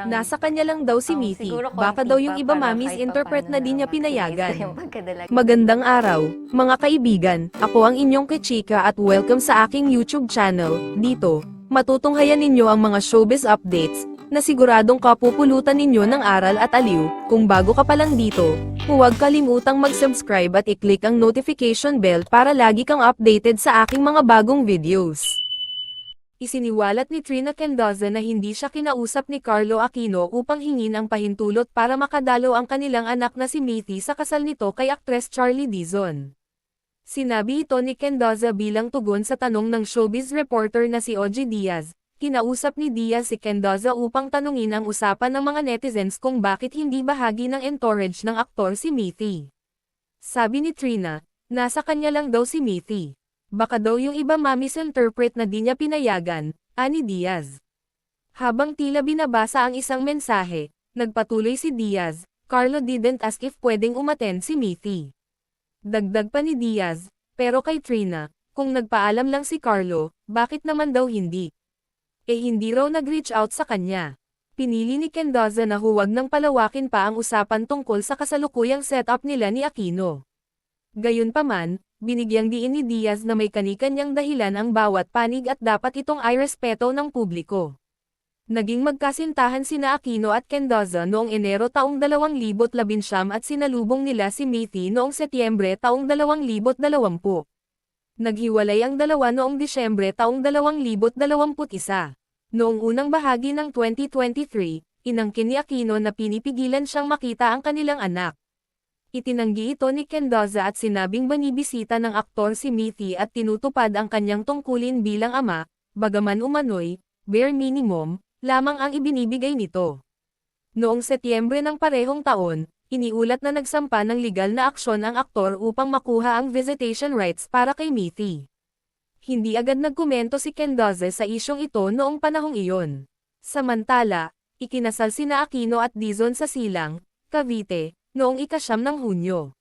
Nasa kanya lang daw si Mithi, Siguro baka konti daw yung pa iba para mamis kahit interpret papaano na di niya ma-maximize ko pinayagan. yung pagkadala. Magandang araw, mga kaibigan, ako ang inyong Kichika at welcome sa aking YouTube channel. Dito, matutunghayan ninyo ang mga showbiz updates, na siguradong kapupulutan ninyo ng aral at aliw. Kung bago ka pa lang dito, huwag kalimutang mag-subscribe at i-click ang notification bell para lagi kang updated sa aking mga bagong videos. Isiniwalat ni Trina Kendoza na hindi siya kinausap ni Carlo Aquino upang hingin ang pahintulot para makadalo ang kanilang anak na si Mithi sa kasal nito kay aktres Charlie Dizon. Sinabi ito ni Kendoza bilang tugon sa tanong ng showbiz reporter na si Ogie Diaz. Kinausap ni Diaz si Kendoza upang tanungin ang usapan ng mga netizens kung bakit hindi bahagi ng entourage ng aktor si Mithi. Sabi ni Trina, nasa kanya lang daw si Mithi. Baka daw yung iba ma-misinterpret na di niya pinayagan, ani Diaz. Habang tila binabasa ang isang mensahe, nagpatuloy si Diaz, Carlo didn't ask if pwedeng umattend si Mithi. Dagdag pa ni Diaz, pero kay Trina, kung nagpaalam lang si Carlo, bakit naman daw hindi? Hindi raw nag-reach out sa kanya. Pinili ni Kendoza na huwag nang palawakin pa ang usapan tungkol sa kasalukuyang setup nila ni Aquino. Gayunpaman, binigyang diin ni Diaz na may kani-kanyang dahilan ang bawat panig at dapat itong ay respeto ng publiko. Naging magkasintahan sina Aquino at Kendoza noong Enero taong 2019 at sinalubong nila si Mithi noong Setyembre taong 2020. Naghiwalay ang dalawa noong Disyembre taong 2021. Noong unang bahagi ng 2023, inangkin ni Aquino na pinipigilan siyang makita ang kanilang anak. Itinanggi ito ni Kendoza at sinabing banibisita ng aktor si Mithi at tinutupad ang kanyang tungkulin bilang ama, bagaman umano'y, bare minimum, lamang ang ibinibigay nito. Noong Setyembre ng parehong taon, iniulat na nagsampa ng legal na aksyon ang aktor upang makuha ang visitation rights para kay Mithi. Hindi agad nagkomento si Kendoza sa isyong ito noong panahong iyon. Samantala, ikinasal sina Aquino at Dizon sa Silang, Cavite, noong ika-9 ng Hunyo.